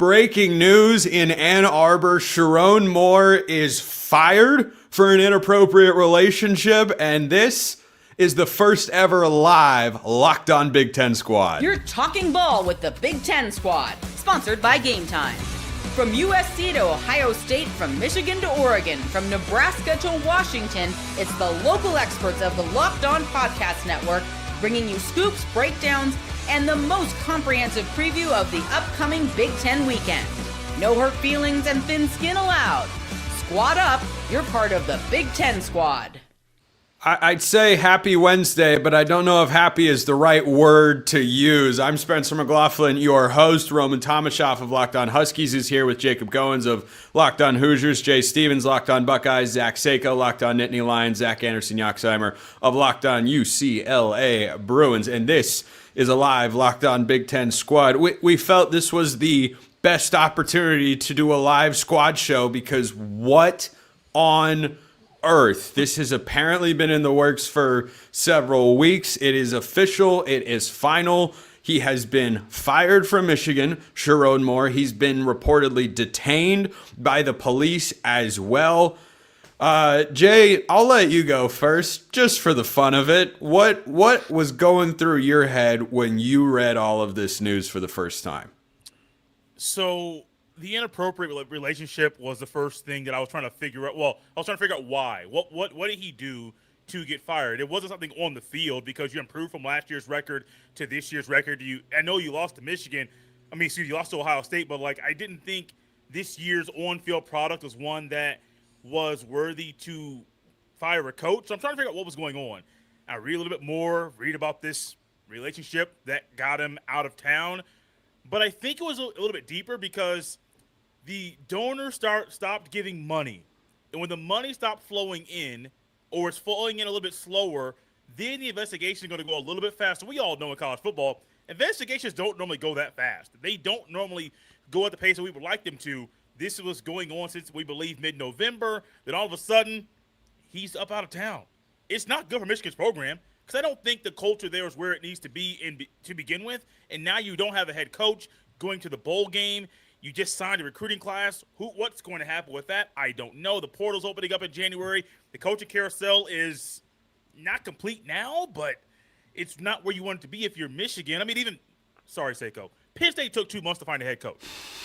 Breaking news in Ann Arbor, Sherrone Moore is fired for an inappropriate relationship, and this is the first ever live Locked On Big Ten Squad. You're talking ball with the Big Ten Squad, sponsored by Gametime. From USC to Ohio State, from Michigan to Oregon, from Nebraska to Washington, it's the local experts of the Locked On Podcast Network bringing you scoops, breakdowns, and the most comprehensive preview of the upcoming Big Ten weekend. No hurt feelings and thin skin allowed. Squad up, you're part of the Big Ten Squad. I'd say happy Wednesday, but I don't know if happy is the right word to use. I'm Spencer McLaughlin, your host. Roman Tomashoff of Locked On Huskies is here with Jacob Goins of Locked On Hoosiers, Jay Stevens, Locked On Buckeyes, Zach Sako, Locked On Nittany Lions, Zach Anderson-Yoxheimer of Locked On UCLA Bruins. And this is a live Locked On Big Ten Squad. We felt this was the best opportunity to do a live squad show because what on earth? This has apparently been in the works for several weeks. It is official. It is final. He has been fired from Michigan, Sherrone Moore. He's been reportedly detained by the police as well. Jay, I'll let you go first, just for the fun of it. What was going through your head when you read all of this news for the first time? So the inappropriate relationship was the first thing that I was trying to figure out. Well, I was trying to figure out why. What did he do to get fired? It wasn't something on the field because you improved from last year's record to this year's record. I know you lost to Michigan. You lost to Ohio State, but I didn't think this year's on-field product was one that was worthy to fire a coach. So I'm trying to figure out what was going on. I read a little bit more, read about this relationship that got him out of town. But I think it was a little bit deeper because the donor stopped giving money. And when the money stopped flowing in, or it's flowing in a little bit slower, then the investigation is going to go a little bit faster. We all know in college football, investigations don't normally go that fast. They don't normally go at the pace that we would like them to. This was going on since, we believe, mid-November. Then all of a sudden, he's up out of town. It's not good for Michigan's program because I don't think the culture there is where it needs to be to begin with. And now you don't have a head coach going to the bowl game. You just signed a recruiting class. What's going to happen with that? I don't know. The portal's opening up in January. The coaching carousel is not complete now, but it's not where you want it to be if you're Michigan. Sorry, Sako. Penn State took 2 months to find a head coach,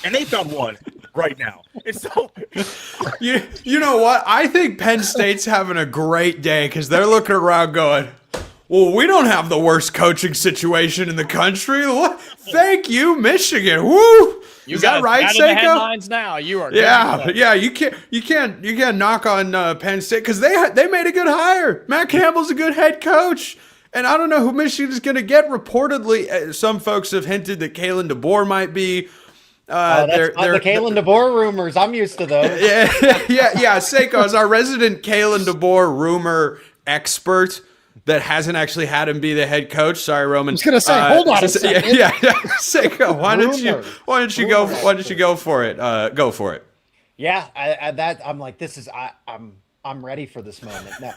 and they found one right now. And so, you know what? I think Penn State's having a great day because they're looking around going, well, we don't have the worst coaching situation in the country. Thank you, Michigan. Woo! You got right, Sako? The headlines now. You are. Yeah. You can't knock on Penn State because they made a good hire. Matt Campbell's a good head coach, and I don't know who Michigan is going to get. Reportedly, some folks have hinted that Kalen DeBoer might be. That's not the Kalen DeBoer rumors. I'm used to those. Yeah. Sako is our resident Kalen DeBoer rumor expert that hasn't actually had him be the head coach. Sorry, Roman. I was gonna say, hold on a second. Yeah. Sako, why don't you go for it? Go for it. Yeah, I'm like, I'm ready for this moment. No,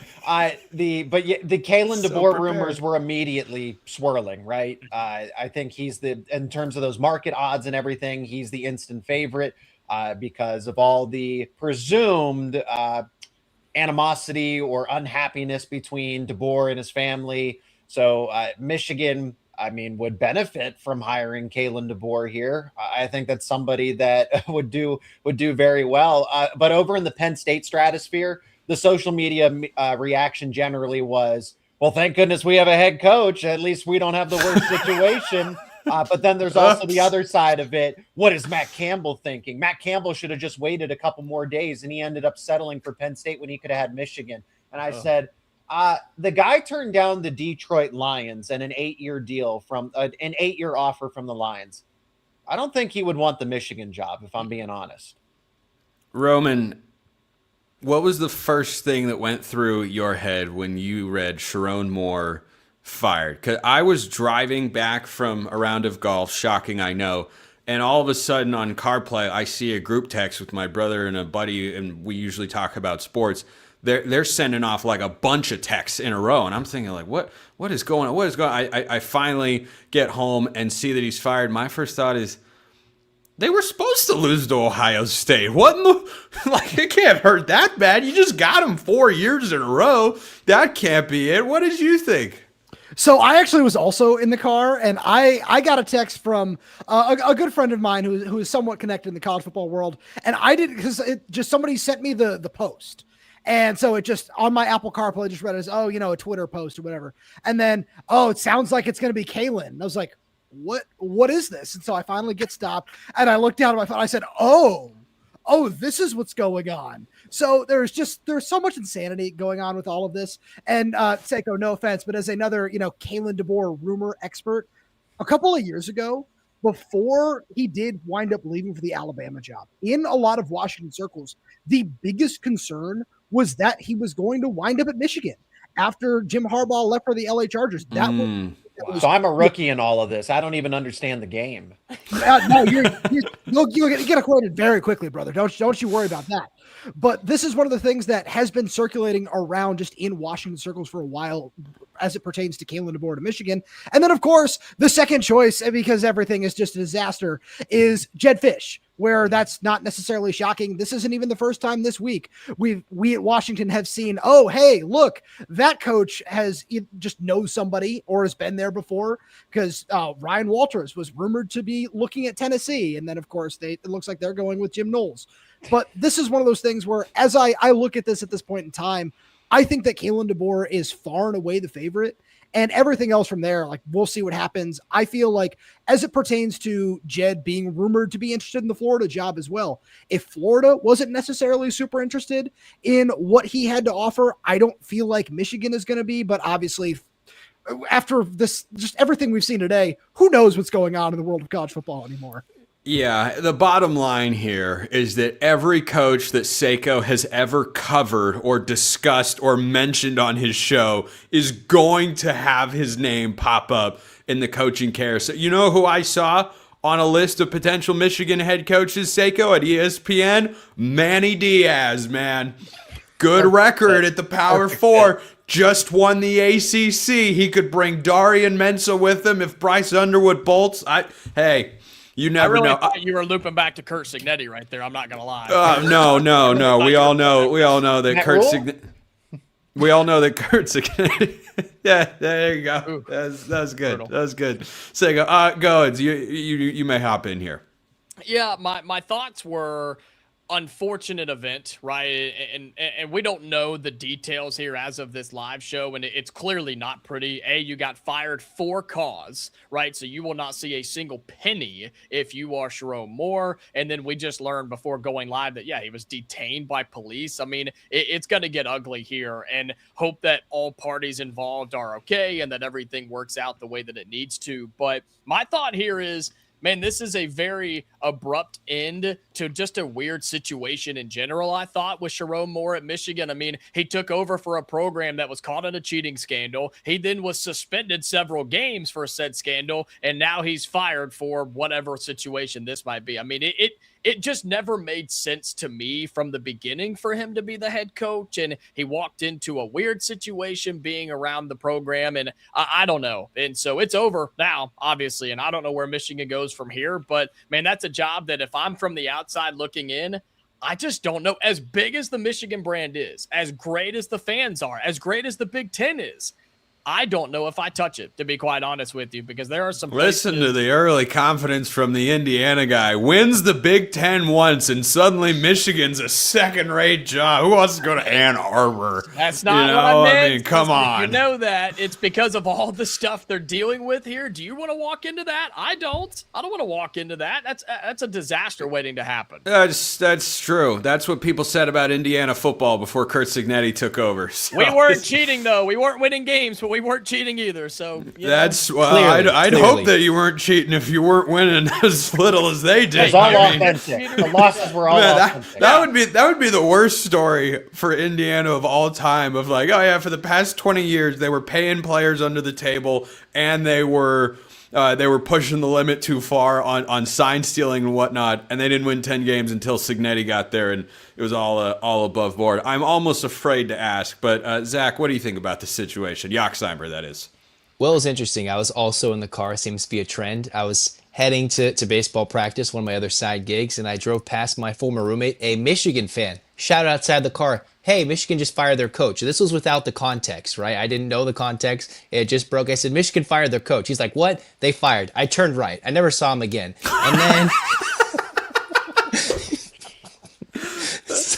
the Kalen DeBoer rumors were immediately swirling, right? I think he's in terms of those market odds and everything, he's the instant favorite because of all the presumed animosity or unhappiness between DeBoer and his family. So Michigan, would benefit from hiring Kalen DeBoer here. I think that's somebody that would do very well. But over in the Penn State stratosphere, the social media reaction generally was, well, thank goodness we have a head coach. At least we don't have the worst situation. But then there's also the other side of it. What is Matt Campbell thinking? Matt Campbell should have just waited a couple more days, and he ended up settling for Penn State when he could have had Michigan. And I said, the guy turned down the Detroit Lions and an 8-year deal from an 8-year offer from the Lions. I don't think he would want the Michigan job, if I'm being honest. Roman, what was the first thing that went through your head when you read Sherrone Moore fired? Because I was driving back from a round of golf, shocking, I know, and all of a sudden on CarPlay, I see a group text with my brother and a buddy, and we usually talk about sports. They're sending off like a bunch of texts in a row, and I'm thinking like, what is going on? I finally get home and see that he's fired. My first thought is, They were supposed to lose to Ohio State. What in the, like, it can't hurt that bad. You just got them 4 years in a row. That can't be it. What did you think? So I actually was also in the car, and I got a text from a good friend of mine who is somewhat connected in the college football world, and I did because it just somebody sent me the post, and so it just on my Apple CarPlay I just read it as a Twitter post or whatever, and then it sounds like it's going to be Kalen. And I was like, what is this? And so I finally get stopped, and I looked down at my phone. I said, oh, this is what's going on. So there's so much insanity going on with all of this. And Seiko, no offense, but as another, Kalen DeBoer rumor expert, a couple of years ago, before he did wind up leaving for the Alabama job, in a lot of Washington circles, the biggest concern was that he was going to wind up at Michigan after Jim Harbaugh left for the LA Chargers. So I'm a rookie in all of this. I don't even understand the game. No, you'll get acquainted very quickly, brother. Don't you worry about that. But this is one of the things that has been circulating around just in Washington circles for a while as it pertains to Kalen DeBoer to Michigan. And then, of course, the second choice, because everything is just a disaster, is Jedd Fisch, where that's not necessarily shocking. This isn't even the first time this week we at Washington have seen, oh, hey, look, that coach just knows somebody or has been there before, because Ryan Walters was rumored to be looking at Tennessee. And then, of course, it looks like they're going with Jim Knowles. But this is one of those things where, as I look at this point in time, I think that Kalen DeBoer is far and away the favorite, and everything else from there, like, we'll see what happens. I feel like as it pertains to Jed being rumored to be interested in the Florida job as well, if Florida wasn't necessarily super interested in what he had to offer, I don't feel like Michigan is going to be, but obviously after this, just everything we've seen today, who knows what's going on in the world of college football anymore. Yeah, the bottom line here is that every coach that Seiko has ever covered or discussed or mentioned on his show is going to have his name pop up in the coaching carousel. You know who I saw on a list of potential Michigan head coaches, Seiko, at ESPN? Manny Diaz, man. Good record at the Power Four. Just won the ACC. He could bring Darian Mensah with him if Bryce Underwood bolts. Hey. You never know. Thought you were looping back to Kurt Cignetti right there. I'm not gonna lie. No. We all know that Kurt Cignetti. We all know that Kurt Cignetti. Yeah, there you go. That's good. That was good. So go. You may hop in here. Yeah, my thoughts were unfortunate event, right? And we don't know the details here as of this live show, and it's clearly not pretty. You got fired for cause, right? So you will not see a single penny if you are Sherrone Moore. And then we just learned before going live that, he was detained by police. I mean, it's going to get ugly here, and hope that all parties involved are okay and that everything works out the way that it needs to. But my thought here is, man, this is a very abrupt end to just a weird situation in general, I thought, with Sherrone Moore at Michigan. I mean, he took over for a program that was caught in a cheating scandal. He then was suspended several games for said scandal, and now he's fired for whatever situation this might be. I mean, it just never made sense to me from the beginning for him to be the head coach, and he walked into a weird situation being around the program, and I don't know. And so it's over now, obviously, and I don't know where Michigan goes from here, but, man, that's a job that if I'm from the outside looking in, I just don't know. As big as the Michigan brand is, as great as the fans are, as great as the Big Ten is, I don't know if I touch it, to be quite honest with you, because there are some Listen to the early confidence from the Indiana guy. Wins the Big Ten once, and suddenly Michigan's a second-rate job. Who wants to go to Ann Arbor? That's not what I meant. I mean, come on. You know that. It's because of all the stuff they're dealing with here. Do you want to walk into that? I don't. I don't want to walk into that. That's a disaster waiting to happen. That's true. That's what people said about Indiana football before Kurt Cignetti took over. So. We weren't cheating, though. We weren't winning games, but we weren't cheating either. So that's I'd hope that you weren't cheating if you weren't winning as little as they did. It was all authentic. The losses were all authentic. That would be the worst story for Indiana of all time. Of like, oh yeah, for the past 20 years they were paying players under the table, and they were pushing the limit too far on sign stealing and whatnot, and they didn't win 10 games until Cignetti got there, and it was all above board. I'm almost afraid to ask, but Zach, what do you think about the situation? Yoxheimer, that is. Well, it's interesting. I was also in the car. Seems to be a trend. I was heading to baseball practice, one of my other side gigs, and I drove past my former roommate, a Michigan fan. Shout out outside the car, hey, Michigan just fired their coach. This was without the context, right? I didn't know the context. It just broke. I said, Michigan fired their coach. He's like, what? They fired. I turned right. I never saw him again. And then...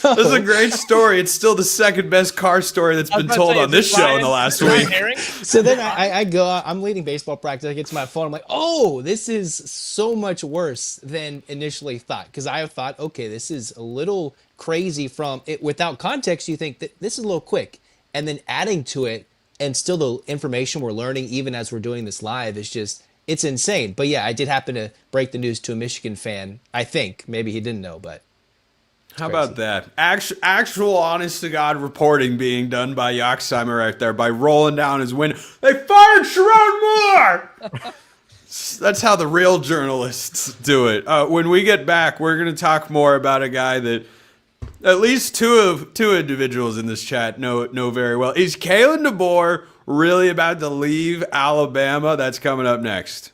That's a great story. It's still the second best car story that's been told on this show in the last week. So then I go, I'm leading baseball practice. I get to my phone. I'm like, oh, this is so much worse than initially thought. Because I have thought, okay, this is a little crazy from it. Without context, you think that this is a little quick. And then adding to it, and still the information we're learning, even as we're doing this live, is just, it's insane. But yeah, I did happen to break the news to a Michigan fan. I think. Maybe he didn't know, but. How about that? Actual honest-to-God reporting being done by Yoxheimer right there by rolling down his window. They fired Sherrone Moore! That's how the real journalists do it. When we get back, we're going to talk more about a guy that at least two individuals in this chat know very well. Is Kalen DeBoer really about to leave Alabama? That's coming up next.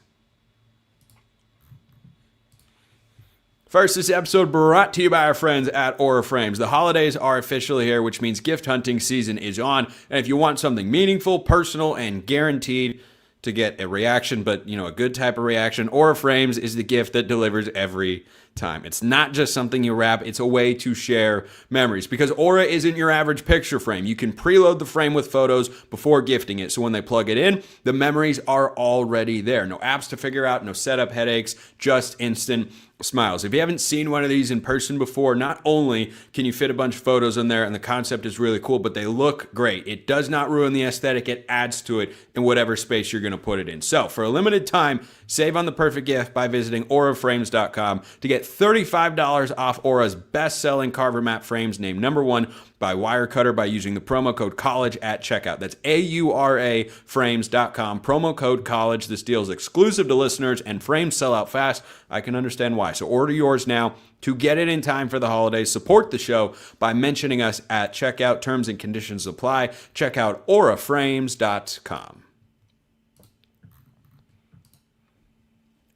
First, this episode brought to you by our friends at Aura Frames. The holidays are officially here, which means gift hunting season is on. And if you want something meaningful, personal, and guaranteed to get a reaction, but a good type of reaction, Aura Frames is the gift that delivers every time. It's not just something you wrap, it's a way to share memories. Because Aura isn't your average picture frame. You can preload the frame with photos before gifting it. So when they plug it in, the memories are already there. No apps to figure out, no setup headaches, just instant smiles. If you haven't seen one of these in person before, not only can you fit a bunch of photos in there and the concept is really cool, but they look great. It does not ruin the aesthetic. It adds to it in whatever space you're going to put it in. So for a limited time, save on the perfect gift by visiting auraframes.com to get $35 off Aura's best-selling Carver Map frames named #1 by Wirecutter by using the promo code COLLEGE at checkout. That's AURA frames.com, promo code COLLEGE. This deal is exclusive to listeners, and frames sell out fast. I can understand why. So order yours now to get it in time for the holidays. Support the show by mentioning us at checkout. Terms and conditions apply. Check out auraframes.com.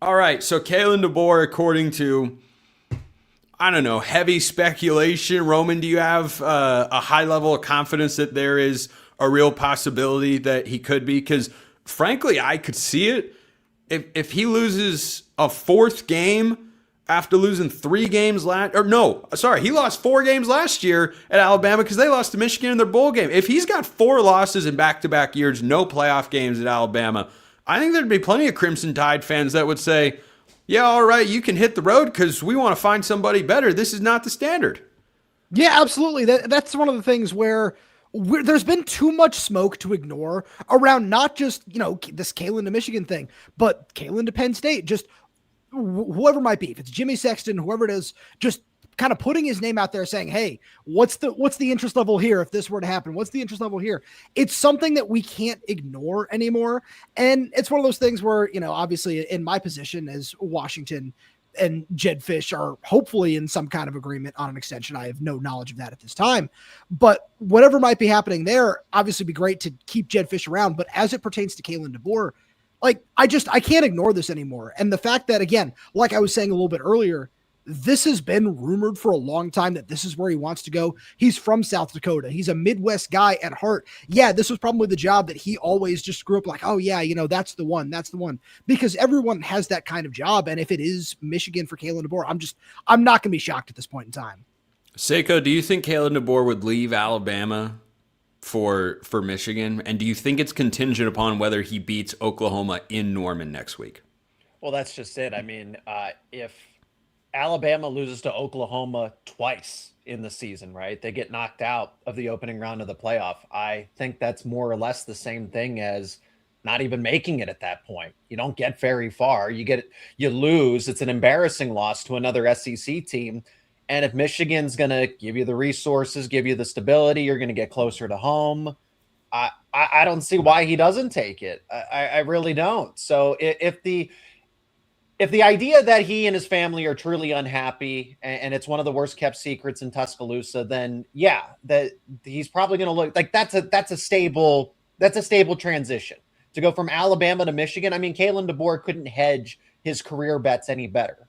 All right, so Kalen DeBoer, according to, heavy speculation. Roman, do you have a high level of confidence that there is a real possibility that he could be? Because, frankly, I could see it. If he loses a fourth game after losing 3 games he lost 4 games last year at Alabama because they lost to Michigan in their bowl game. If he's got 4 losses in back-to-back years, no playoff games at Alabama, I think there'd be plenty of Crimson Tide fans that would say, yeah, all right, you can hit the road because we want to find somebody better. This is not the standard. Yeah, absolutely. That's one of the things where there's been too much smoke to ignore around not just, this Kalen to Michigan thing, but Kalen to Penn State, just whoever it might be. If it's Jimmy Sexton, whoever it is, just kind of putting his name out there saying, hey, what's the interest level here if this were to happen? What's the interest level here? It's something that we can't ignore anymore. And it's one of those things where, obviously in my position as Washington and Jed Fish are hopefully in some kind of agreement on an extension. I have no knowledge of that at this time, but whatever might be happening there, obviously be great to keep Jed Fish around. But as it pertains to Kalen DeBoer, I can't ignore this anymore. And the fact that, again, like I was saying a little bit earlier, this has been rumored for a long time that this is where he wants to go. He's from South Dakota. He's a Midwest guy at heart. Yeah, this was probably the job that he always just grew up like, oh yeah, that's the one. That's the one. Because everyone has that kind of job. And if it is Michigan for Kalen DeBoer, I'm not going to be shocked at this point in time. Seiko, do you think Kalen DeBoer would leave Alabama for Michigan? And do you think it's contingent upon whether he beats Oklahoma in Norman next week? Well, that's just it. I mean, if Alabama loses to Oklahoma twice in the season, right? They get knocked out of the opening round of the playoff. I think that's more or less the same thing as not even making it at that point. You don't get very far. You lose. It's an embarrassing loss to another SEC team. And if Michigan's going to give you the resources, give you the stability, you're going to get closer to home. I don't see why he doesn't take it. I really don't. So if the idea that he and his family are truly unhappy and it's one of the worst kept secrets in Tuscaloosa, then yeah, that he's probably going to look like that's a stable transition to go from Alabama to Michigan. I mean, Kalen DeBoer couldn't hedge his career bets any better.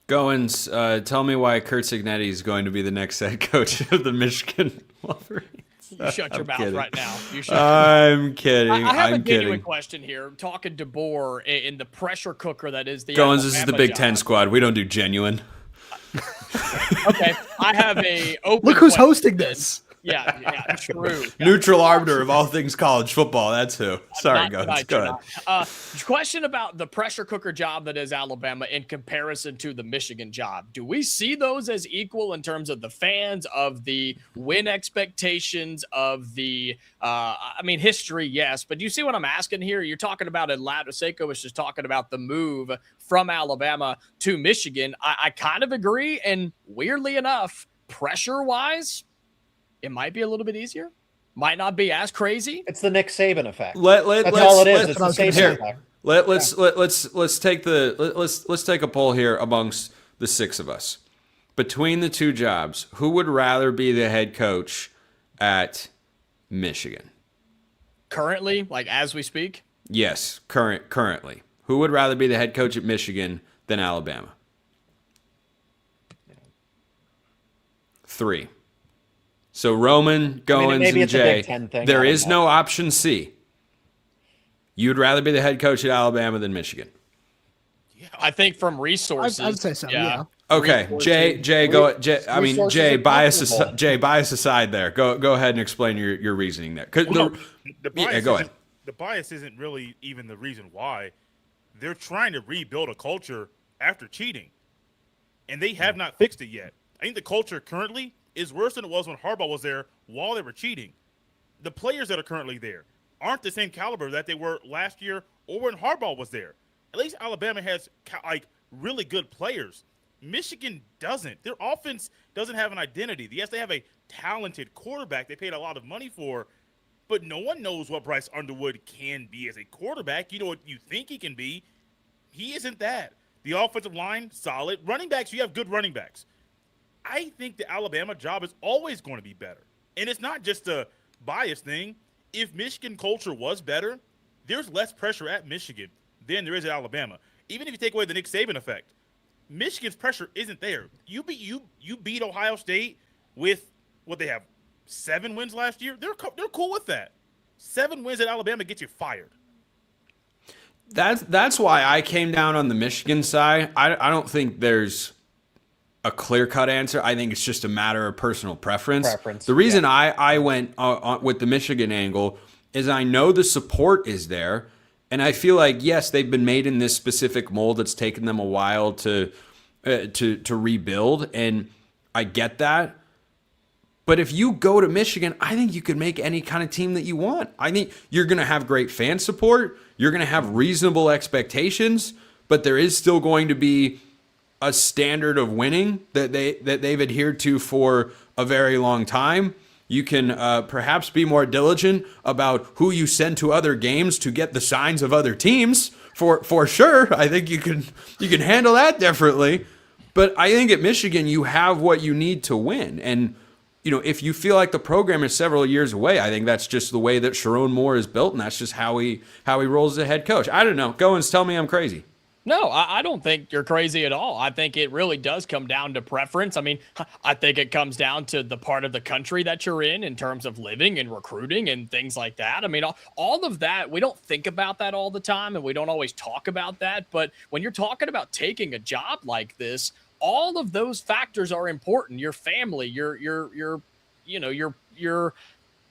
Goins, tell me why Kurt Cignetti is going to be the next head coach of the Michigan Wolverines. You shut your mouth kidding. right now. I'm kidding. I have I'm a genuine kidding. question here. Talking DeBoer in the pressure cooker that is the Goins, this is the Alabama Big job. Ten squad. We don't do genuine. Okay, I have a open. Look who's question. hosting this. Yeah, true. Neutral arbiter of all things college football. That's who. Sorry, Not Goins. tonight, Go you're ahead. not. Question about the pressure cooker job that is Alabama in comparison to the Michigan job. Do we see those as equal in terms of the fans, of the win expectations, of the, history? Yes. But do you see what I'm asking here? You're talking about Atlanta. Seiko was just talking about the move from Alabama to Michigan. I kind of agree. And weirdly enough, pressure-wise, it might be a little bit easier. Might not be as crazy. It's the Nick Saban effect. Let's That's all it is. let's- It's the Saban here. effect. Let's take a poll here amongst the six of us. Between the two jobs, who would rather be the head coach at Michigan? Currently, like as we speak. Yes, currently. Who would rather be the head coach at Michigan than Alabama? 3. So Roman, Goins, maybe and it's a Jay, Big Ten thing, there I don't is know. no option C. You'd rather be the head coach at Alabama than Michigan. I think from resources. I'd say so, yeah. Okay, Jay, go. Resources Jay, are comparable. bias aside there. Go ahead and explain your reasoning there. 'Cause Well, no, the yeah, bias go isn't- ahead. The bias isn't really even the reason why. They're trying to rebuild a culture after cheating, and they have not fixed it yet. I think the culture currently is worse than it was when Harbaugh was there while they were cheating. The players that are currently there aren't the same caliber that they were last year or when Harbaugh was there. At least Alabama has really good players. Michigan doesn't. Their offense doesn't have an identity. Yes, they have a talented quarterback they paid a lot of money for, but no one knows what Bryce Underwood can be as a quarterback. You know what you think he can be. He isn't that. The offensive line, solid. Running backs, you have good running backs. I think the Alabama job is always going to be better. And it's not just a bias thing. If Michigan culture was better, there's less pressure at Michigan than there is at Alabama. Even if you take away the Nick Saban effect, Michigan's pressure isn't there. You beat Ohio State with what they have 7 wins last year. They're cool with that. 7 wins at Alabama gets you fired. That's why I came down on the Michigan side. I don't think there's a clear-cut answer. I think it's just a matter of personal preference. The reason I went with the Michigan angle is I know the support is there, and I feel like, yes, they've been made in this specific mold. It's taken them a while to rebuild, and I get that. But if you go to Michigan, I think you could make any kind of team that you want. I think you're going to have great fan support. You're going to have reasonable expectations, but there is still going to be a standard of winning that they've adhered to for a very long time. You can perhaps be more diligent about who you send to other games to get the signs of other teams. For sure, I think you can handle that differently. But I think at Michigan you have what you need to win. And if you feel like the program is several years away, I think that's just the way that Sherrone Moore is built, and that's just how he rolls as a head coach. I don't know. Goins, tell me I'm crazy. No, I don't think you're crazy at all. I think it really does come down to preference. I mean, I think it comes down to the part of the country that you're in terms of living and recruiting and things like that. I mean, all of that, we don't think about that all the time, and we don't always talk about that. But when you're talking about taking a job like this, all of those factors are important. Your family, your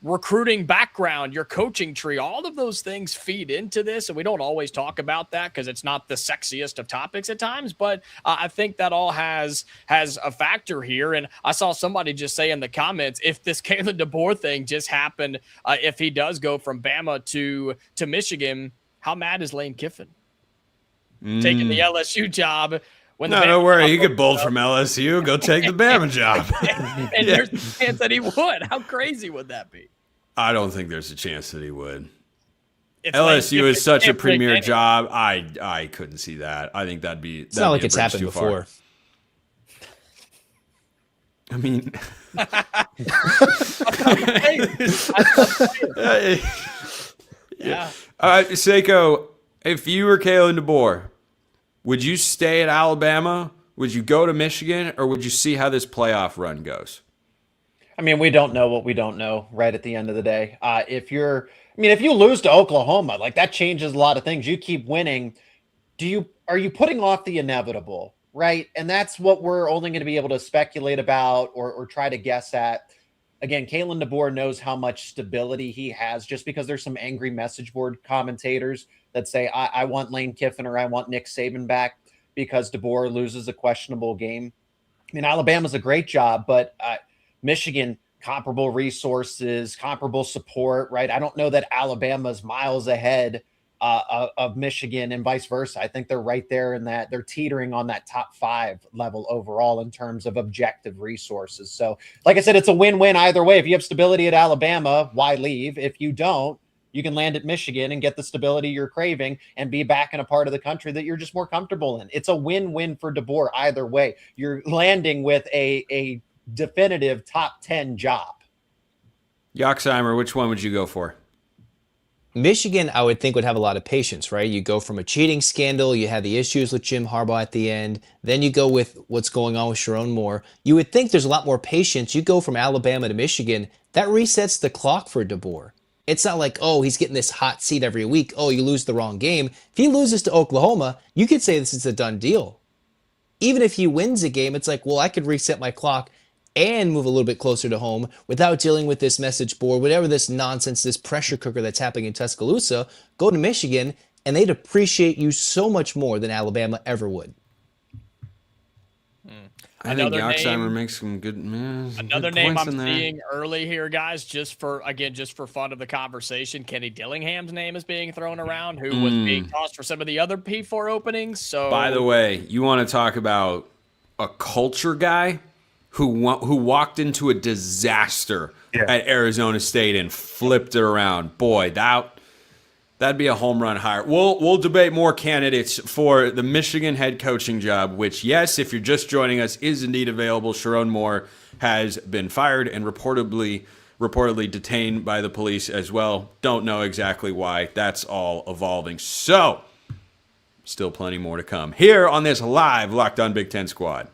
recruiting background, your coaching tree, all of those things feed into this. And we don't always talk about that because it's not the sexiest of topics at times. But I think that all has a factor here. And I saw somebody just say in the comments, if this Kalen DeBoer thing just happened, if he does go from Bama to Michigan, how mad is Lane Kiffin? Taking the LSU job. Don't worry. He could bolt from LSU. Go take the Bama job. And there's a chance that he would. How crazy would that be? I don't think there's a chance that he would. If LSU is such a premier anyway. job. I couldn't see that. I think that'd be. It's not like it's happened before. I mean, Yeah. Seiko, If you were Kalen DeBoer, would you stay at Alabama? Would you go to Michigan, or would you see how this playoff run goes? I mean, we don't know what we don't know right at the end of the day. If you lose to Oklahoma, like that changes a lot of things. You keep winning. Are you putting off the inevitable, right? And that's what we're only going to be able to speculate about or try to guess at. Again, Kalen DeBoer knows how much stability he has just because there's some angry message board commentators that say, I want Lane Kiffin or I want Nick Saban back because DeBoer loses a questionable game. I mean, Alabama's a great job, but Michigan, comparable resources, comparable support, right? I don't know that Alabama's miles ahead of Michigan and vice versa. I think they're right there in that they're teetering on that top 5 level overall in terms of objective resources. So like I said, it's a win-win either way. If you have stability at Alabama, why leave? If you don't, you can land at Michigan and get the stability you're craving and be back in a part of the country that you're just more comfortable in. It's a win-win for DeBoer either way. You're landing with a definitive top 10 job. Yoxheimer, which one would you go for? Michigan, I would think, would have a lot of patience, right? You go from a cheating scandal, you have the issues with Jim Harbaugh at the end, then you go with what's going on with Sherrone Moore. You would think there's a lot more patience. You go from Alabama to Michigan, that resets the clock for DeBoer. It's not like, oh, he's getting this hot seat every week. Oh, you lose the wrong game. If he loses to Oklahoma, you could say this is a done deal. Even if he wins a game, it's like, well, I could reset my clock and move a little bit closer to home without dealing with this message board, whatever this nonsense, this pressure cooker that's happening in Tuscaloosa. Go to Michigan, and they'd appreciate you so much more than Alabama ever would. I think Yoxheimer makes some good. Another name I'm seeing early here, guys, just for fun of the conversation. Kenny Dillingham's name is being thrown around, who was being tossed for some of the other P4 openings. So, by the way, you want to talk about a culture guy who walked into a disaster at Arizona State and flipped it around. Boy, that'd be a home run hire. We'll debate more candidates for the Michigan head coaching job, which, yes, if you're just joining us, is indeed available. Sherrone Moore has been fired and reportedly detained by the police as well. Don't know exactly why. That's all evolving. So, still plenty more to come here on this live Locked On Big Ten Squad.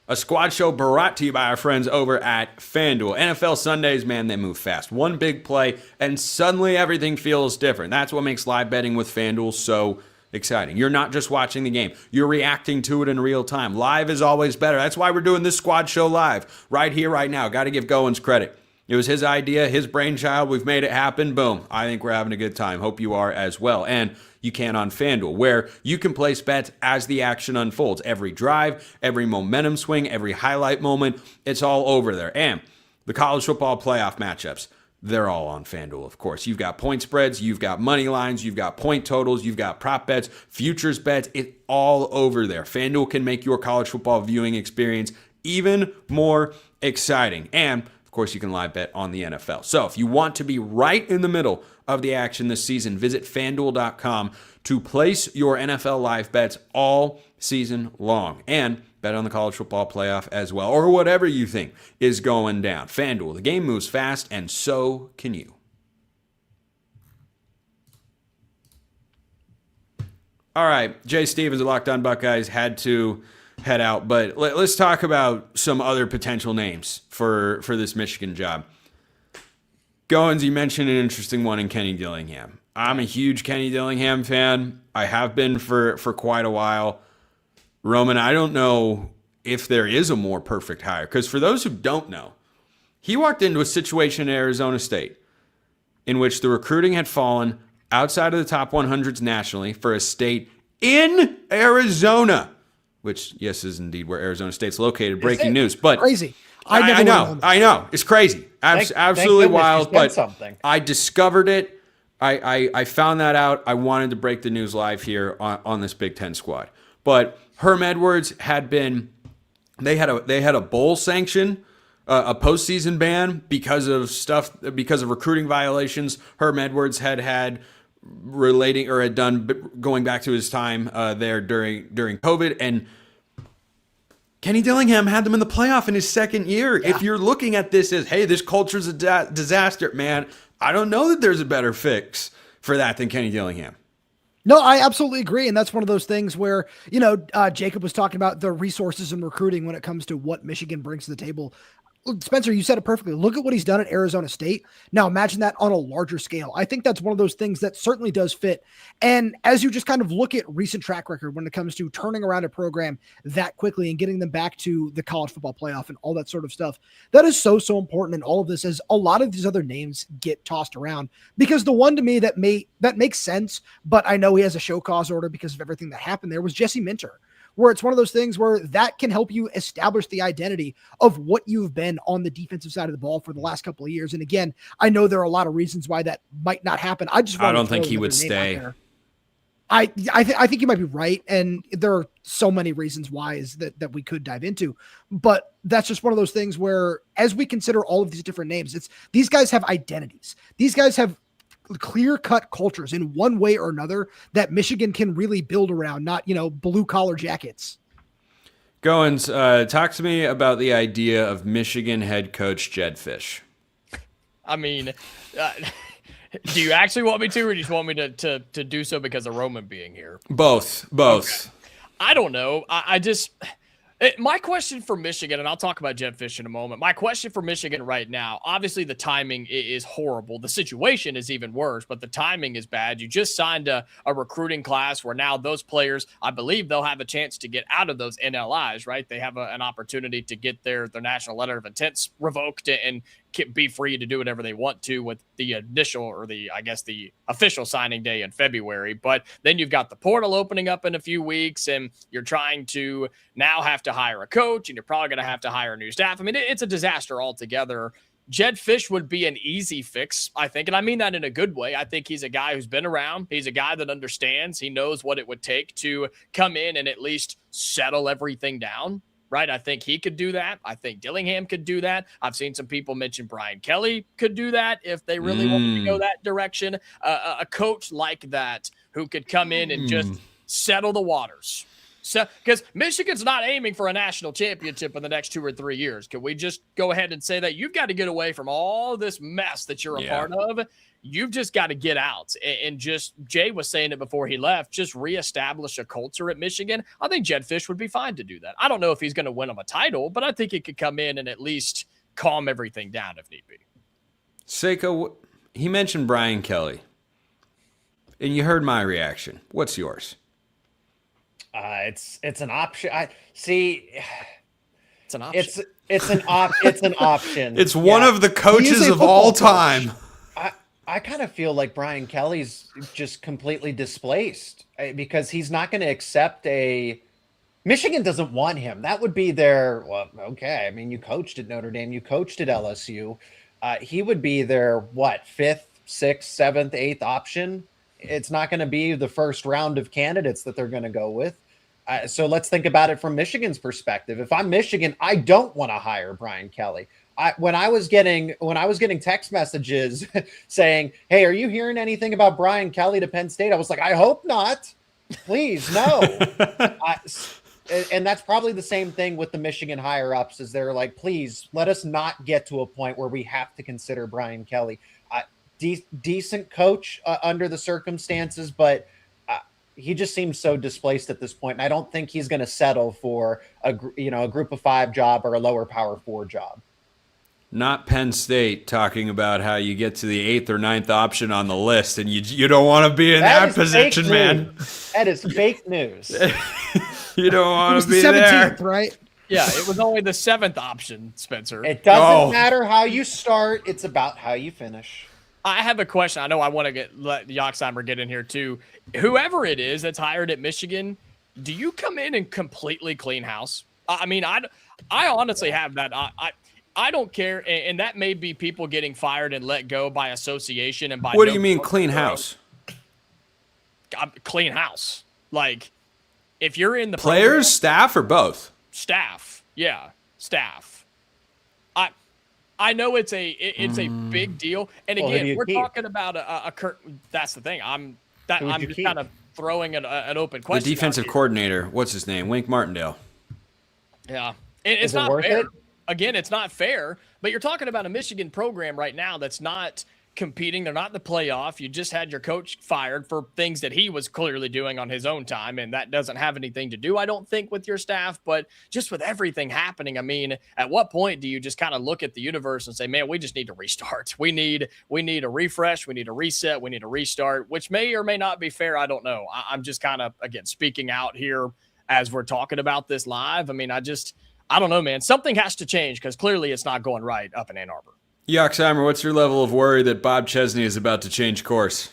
A squad show brought to you by our friends over at FanDuel. NFL Sundays, man, they move fast. One big play, and suddenly everything feels different. That's what makes live betting with FanDuel so exciting. You're not just watching the game. You're reacting to it in real time. Live is always better. That's why we're doing this squad show live, right here, right now. Got to give Goins credit. It was his idea, his brainchild. We've made it happen. Boom. I think we're having a good time. Hope you are as well. And you can on FanDuel, where you can place bets as the action unfolds. Every drive, every momentum swing, every highlight moment, it's all over there. And the college football playoff matchups, they're all on FanDuel, of course. You've got point spreads, you've got money lines, you've got point totals, you've got prop bets, futures bets. It's all over there. FanDuel can make your college football viewing experience even more exciting. And of course, you can live bet on the NFL. So if you want to be right in the middle of the action this season, visit FanDuel.com to place your NFL live bets all season long and bet on the college football playoff as well, or whatever you think is going down. FanDuel, the game moves fast, and so can you. All right, Jay Stevens of Locked On Buckeyes had to head out, but let's talk about some other potential names for this Michigan job. Goins, you mentioned an interesting one in Kenny Dillingham. I'm a huge Kenny Dillingham fan. I have been for quite a while. Roman, I don't know if there is a more perfect hire, because for those who don't know, he walked into a situation at Arizona State in which the recruiting had fallen outside of the top 100s nationally for a state in Arizona, which, yes, is indeed where Arizona State's located. Breaking news. But crazy. I know. It's crazy. Absolutely wild. But I discovered it. I found that out. I wanted to break the news live here on this Big Ten squad. But Herm Edwards had been, they had a bowl sanction, a postseason ban because of recruiting violations Herm Edwards had relating or had done going back to his time there during COVID. And Kenny Dillingham had them in the playoff in his second year. Yeah. If you're looking at this as, hey, this culture's a disaster, man, I don't know that there's a better fix for that than Kenny Dillingham. No, I absolutely agree. And that's one of those things where, Jacob was talking about the resources and recruiting when it comes to what Michigan brings to the table. Spencer, you said it perfectly. Look at what he's done at Arizona State. Now imagine that on a larger scale. I think that's one of those things that certainly does fit. And as you just kind of look at recent track record when it comes to turning around a program that quickly and getting them back to the college football playoff and all that sort of stuff, that is so important in all of this, as a lot of these other names get tossed around. Because the one to me that makes sense, but I know he has a show cause order because of everything that happened there, was Jesse Minter, where it's one of those things where that can help you establish the identity of what you've been on the defensive side of the ball for the last couple of years. And again, I know there are a lot of reasons why that might not happen. I don't think he would stay. I think you might be right. And there are so many reasons why is that we could dive into, but that's just one of those things where, as we consider all of these different names, these guys have identities. These guys have clear-cut cultures in one way or another that Michigan can really build around, not, blue-collar jackets. Goins, talk to me about the idea of Michigan head coach Jedd Fisch. I mean, do you actually want me to, or do you just want me to do so because of Roman being here? Both. Okay. I don't know. My question for Michigan, and I'll talk about Jedd Fisch in a moment. My question for Michigan right now, obviously the timing is horrible. The situation is even worse, but the timing is bad. You just signed a recruiting class where now those players, I believe they'll have a chance to get out of those NLIs, right? They have an opportunity to get their national letter of intent revoked and be free to do whatever they want to with the initial, or the official signing day in February. But then you've got the portal opening up in a few weeks, and you're trying to now have to hire a coach, and you're probably going to have to hire new staff. I mean, it's a disaster altogether. Jedd Fisch would be an easy fix, I think. And I mean that in a good way. I think he's a guy who's been around. He's a guy that understands. He knows what it would take to come in and at least settle everything down. Right? I think he could do that. I think Dillingham could do that. I've seen some people mention Brian Kelly could do that if they really wanted to go that direction. A coach like that who could come in and just settle the waters. So, because Michigan's not aiming for a national championship in the next 2 or 3 years. Can we just go ahead and say that? You've got to get away from all this mess that you're a part of. You've just got to get out and just, Jay was saying it before he left, just reestablish a culture at Michigan. I think Jedd Fisch would be fine to do that. I don't know if he's going to win them a title, but I think he could come in and at least calm everything down if need be. Seiko, he mentioned Brian Kelly, and you heard my reaction. What's yours? It's an option. See, it's an option. It's an option. It's one of the coaches of all time. I kind of feel like Brian Kelly's just completely displaced because he's not going to accept Michigan doesn't want him. That would be their, well, okay. I mean, you coached at Notre Dame, you coached at LSU. He would be their, 5th, 6th, 7th, 8th option. It's not going to be the first round of candidates that they're going to go with. So let's think about it from Michigan's perspective. If I'm Michigan, I don't want to hire Brian Kelly. When I was getting text messages saying, "Hey, are you hearing anything about Brian Kelly to Penn State?" I was like, "I hope not. Please, no." And that's probably the same thing with the Michigan higher ups, is they're like, "Please let us not get to a point where we have to consider Brian Kelly." Decent coach under the circumstances, but he just seems so displaced at this point. And I don't think he's going to settle for a group of 5 job or a lower power 4 job. Not Penn State talking about how you get to the 8th or 9th option on the list, and you don't want to be in that position, man. That is fake news. You don't want to be the 17th, there, right? Yeah, it was only the 7th option, Spencer. It doesn't matter how you start; it's about how you finish. I have a question. I know I want to let Yoxheimer get in here too. Whoever it is that's hired at Michigan, do you come in and completely clean house? I mean, I honestly have that. I don't care, and that may be people getting fired and let go by association and by. What do you mean clean house? Clean house, like if you're in the players, program, staff, or both? Staff, yeah, staff. I know it's a big deal, and again, we're talking about a that's the thing. I'm just kind of throwing an open question. The defensive coordinator, what's his name? Wink Martindale. Yeah, it's Is it not worth fair. it? Again, it's not fair, but you're talking about a Michigan program right now that's not competing. They're not in the playoff. You just had your coach fired for things that he was clearly doing on his own time, and that doesn't have anything to do, I don't think, with your staff. But just with everything happening, I mean, at what point do you just kind of look at the universe and say, man, we just need to restart. We need a refresh. We need a reset. We need a restart, which may or may not be fair. I don't know. I'm just kind of, again, speaking out here as we're talking about this live. I mean, I don't know, man. Something has to change because clearly it's not going right up in Ann Arbor. Yoxheimer, what's your level of worry that Bob Chesney is about to change course?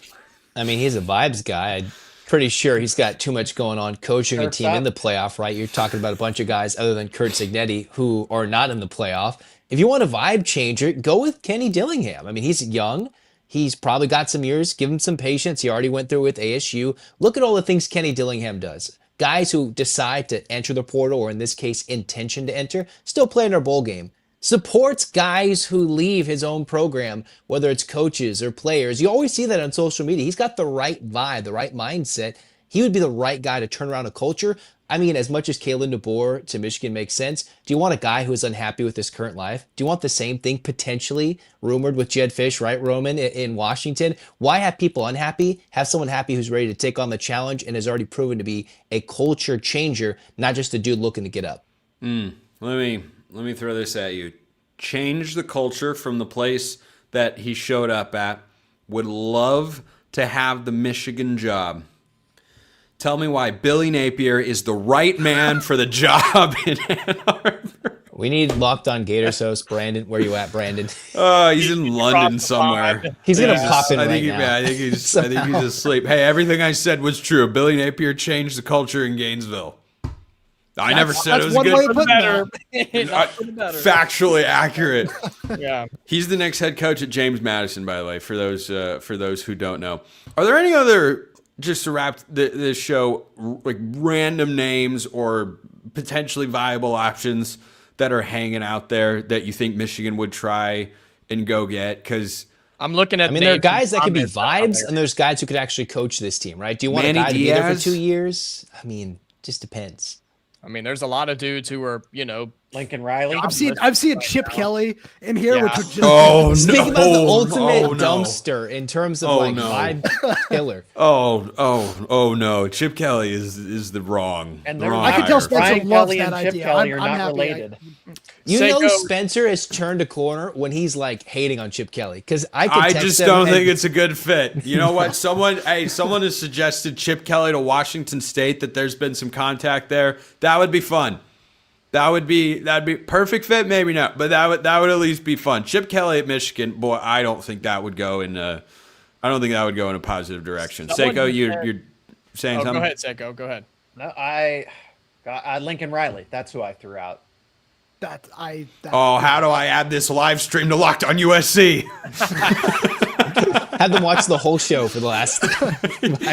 I mean, he's a vibes guy. I'm pretty sure he's got too much going on coaching a team in the playoff, right? You're talking about a bunch of guys other than Kurt Cignetti who are not in the playoff. If you want a vibe changer, go with Kenny Dillingham. I mean, he's young. He's probably got some years. Give him some patience. He already went through with ASU. Look at all the things Kenny Dillingham does. Guys who decide to enter the portal, or in this case, intention to enter, still play in our bowl game. Supports guys who leave his own program, whether it's coaches or players. You always see that on social media. He's got the right vibe, the right mindset. He would be the right guy to turn around a culture. I mean, as much as Kalen DeBoer to Michigan makes sense, do you want a guy who is unhappy with his current life? Do you want the same thing potentially rumored with Jed Fish, right, Roman, in Washington? Why have people unhappy? Have someone happy who's ready to take on the challenge and has already proven to be a culture changer, not just a dude looking to get up. Let me throw this at you. Change the culture from the place that he showed up at. Would love to have the Michigan job. Tell me why Billy Napier is the right man for the job in Ann Arbor. We need Locked On Gators host Brandon. Where you at, Brandon? He's in London somewhere. He's gonna pop in right now. I think he's asleep. Hey, everything I said was true. Billy Napier changed the culture in Gainesville. I never said it was good. Factually accurate. Yeah. He's the next head coach at James Madison, by the way, for those who don't know. Are there any other, just to wrap this show, like random names or potentially viable options that are hanging out there that you think Michigan would try and go get? Because I'm looking at. I mean, there are guys that could be vibes, and there's guys who could actually coach this team, right? Do you want Manny a guy to be there for Diaz? 2 years? I mean, just depends. I mean, there's a lot of dudes who are, Lincoln Riley. I've seen Chip Kelly in here, Yeah. which would just Speaking about the ultimate dumpster in terms of vibe killer. Oh no! Chip Kelly is the wrong. And wrong I can tell hire. Spencer Brian loves Kelly that and Chip idea. Kelly are I'm not happy. related. You know, Seiko- Spencer has turned a corner when he's like hating on Chip Kelly because I can I text just him don't and- think it's a good fit. You know what? Someone has suggested Chip Kelly to Washington State, that there's been some contact there. That would be fun. That'd be perfect fit, maybe not, but that would at least be fun. Chip Kelly at Michigan, boy, I don't think that would go in a positive direction. Seiko, you're saying something? Go ahead, Seiko. Go ahead. No, I Lincoln Riley. That's who I threw out. How do I add this live stream to Locked On USC? Had them watch the whole show for the last 5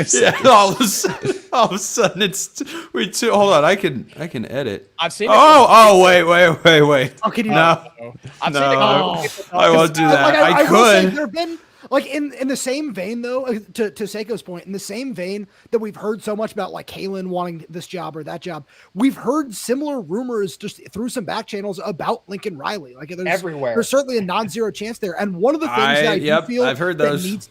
seconds. Yeah, all of a sudden it's hold on, I can edit. I've seen. Wait. How can you? No, I've no, seen I won't do that. I will say could. there have been, like, in the same vein, though, to Seiko's point, in the same vein that we've heard so much about, like, Kalen wanting this job or that job, we've heard similar rumors just through some back channels about Lincoln Riley. Like, there's Everywhere. There's certainly a non-zero chance there. And one of the things that I do feel I've heard that those.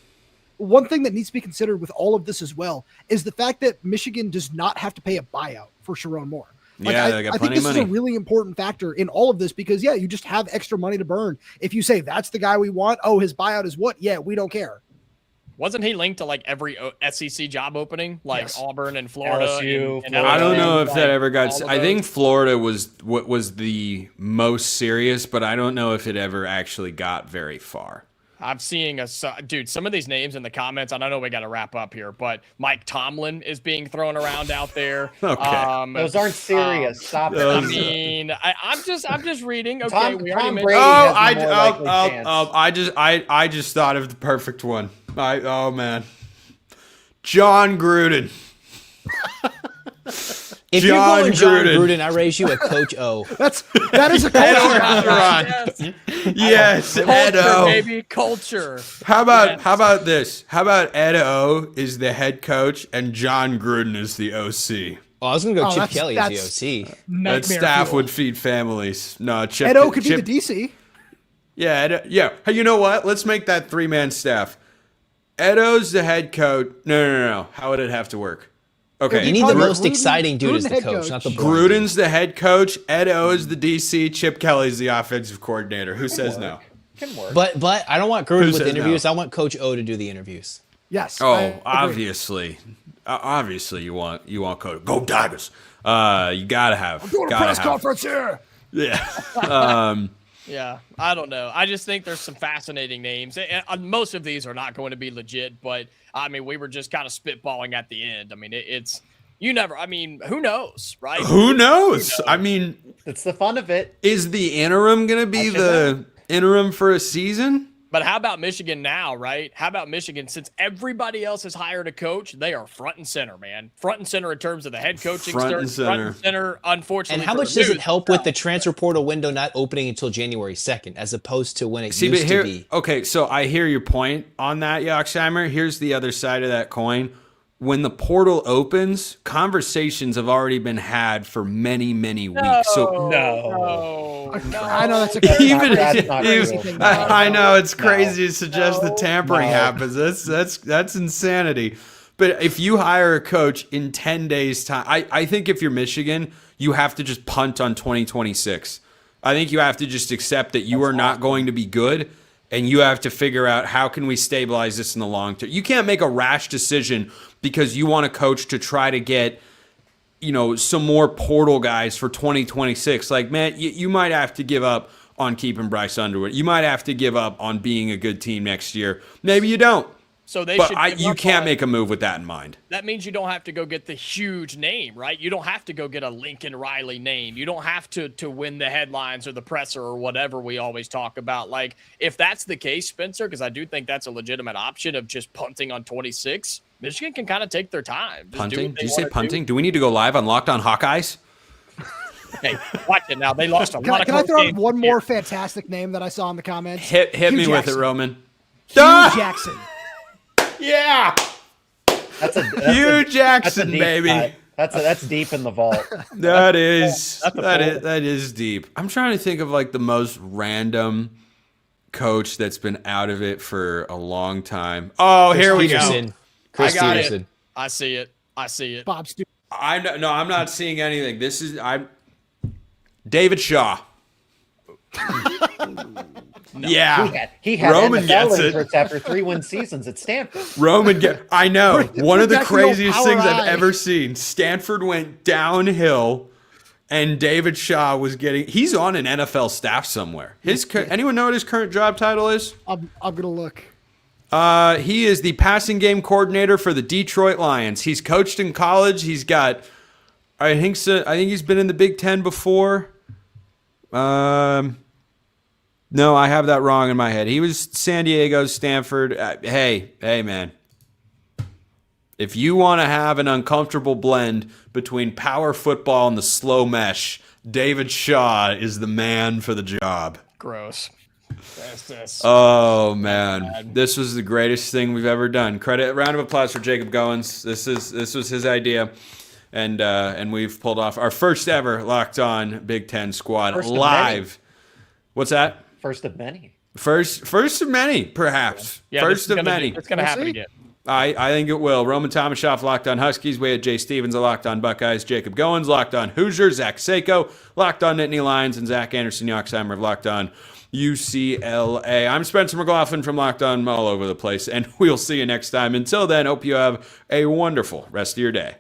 one thing that needs to be considered with all of this as well is the fact that Michigan does not have to pay a buyout for Sherrone Moore. Like, Yeah, they got I think plenty of this is a money. really important factor in all of this because, yeah, you just have extra money to burn. If you say that's the guy we want, his buyout is what? Yeah, we don't care. Wasn't he linked to like every SEC job opening, like Yes. Auburn and Florida? LSU, and Florida. I don't know if like, that ever got. all of I think those? Florida was what was the most serious, but I don't know if it ever actually got very far. I'm seeing dude, some of these names in the comments, and I know we got to wrap up here, but Mike Tomlin is being thrown around out there. Okay. Those aren't serious. Stop it. I mean, I'm just reading. Okay, Tom- we already Tom mentioned. Brady has a more likely chance. I just thought of the perfect one. Oh man, John Gruden. If you're John going John Gruden. Gruden, I raise you a Coach O. That is a culture. Restaurant. Yes, Ed Culture, O. baby, culture. How about this? How about Ed O is the head coach and John Gruden is the OC? Oh, I was going to go Chip that's- Kelly as that's the OC. That Nightmare staff fuel. would feed families. No, Chip. Edo could Chip, be the DC. Yeah, yeah. Hey, you know what? Let's make that 3-man staff. Edo's the head coach. No. How would it have to work? Okay. You need the Probably most Gruden- exciting dude Gruden as the head coach, not the boring dude. Gruden's the head coach. Edo is the DC. Chip Kelly's the offensive coordinator. Who says no? Can work. But I don't want Gruden Who with says interviews. no? I want Coach O to do the interviews. Yes. I Oh, agree. obviously, you want coach. Go Tigers. You gotta have. Go to gotta press have. conference here. Yeah. Yeah, I don't know. I just think there's some fascinating names. And most of these are not going to be legit, but I mean, we were just kind of spitballing at the end. I mean, it's you never. I mean, who knows, right? Who knows? I mean, It's the fun of it. is the interim gonna be the interim for a season? But how about Michigan now, right? How about Michigan? Since everybody else has hired a coach, they are front and center, man. Front and center in terms of the head coaching. Front and center. Unfortunately. And how for much does news, it help with the transfer portal window not opening until January 2nd, as opposed to when it See, but used here, to be? okay, so I hear your point on that, Yoxheimer. Here's the other side of that coin. When the portal opens, conversations have already been had for many, many weeks. So no. I know that's a even, That's not even- true. I know it's crazy to suggest that tampering happens. That's insanity. But if you hire a coach in 10 days' time, I think if you're Michigan, you have to just punt on 2026. I think you have to just accept that you are not going to be good, and you have to figure out how can we stabilize this in the long term. You can't make a rash decision because you want a coach to try to get, some more portal guys for 2026. Like, man, you might have to give up on keeping Bryce Underwood. You might have to give up on being a good team next year. Maybe you don't. So they But should. give you up can't on- make a move with that in mind. That means you don't have to go get the huge name, right? You don't have to go get a Lincoln Riley name. You don't have to win the headlines or the presser or whatever we always talk about. Like, if that's the case, Spencer, because I do think that's a legitimate option of just punting on 26, Michigan can kind of take their time. Just do Punting? what Did you they say wanna punting? Do we need to go live on Locked On Hawkeyes? do. Hey, watch it now. They lost a Can lot I, of can I close throw out games one this more year. fantastic name that I saw in the comments? Hit Hugh me with it, Jackson. Roman. Hugh Ah! Jackson. Yeah. That's a Hugh Jackson, deep baby. cut. That's deep in the vault. That is That's a that is deep. I'm trying to think of like the most random coach that's been out of it for a long time. Oh, here we go. Peterson. Chris I got it. Peterson. I see it. I see it. Bob Stoops. I'm not seeing anything. I'm David Shaw. Yeah. He had Roman NFL gets it. interests after 3-win seasons at Stanford. I know. One of the Back to the old craziest power things I've eye. ever seen. Stanford went downhill, and David Shaw he's on an NFL staff somewhere. Anyone know what his current job title is? I'm gonna look. He is the passing game coordinator for the Detroit Lions. He's coached in college. He's got, I think he's been in the Big Ten before. No, I have that wrong in my head. He was San Diego, Stanford. Hey, man. If you want to have an uncomfortable blend between power football and the slow mesh, David Shaw is the man for the job. Gross. That's Oh man, this was the greatest thing we've ever done. Round of applause for Jacob Goins. This was his idea, and we've pulled off our first ever Locked On Big Ten squad First of live. many. What's that? First of many. First of many, perhaps. Yeah, First of it's many. It's going to happen see. again. I think it will. Roman Tomashoff, Locked On Huskies. We had Jay Stevens, a Locked On Buckeyes. Jacob Goins, Locked On Hoosiers. Zach Seiko, Locked On Nittany Lions. And Zach Anderson, Yoxheimer of Locked On UCLA. I'm Spencer McLaughlin from Locked On all over the place, and we'll see you next time. Until then, hope you have a wonderful rest of your day.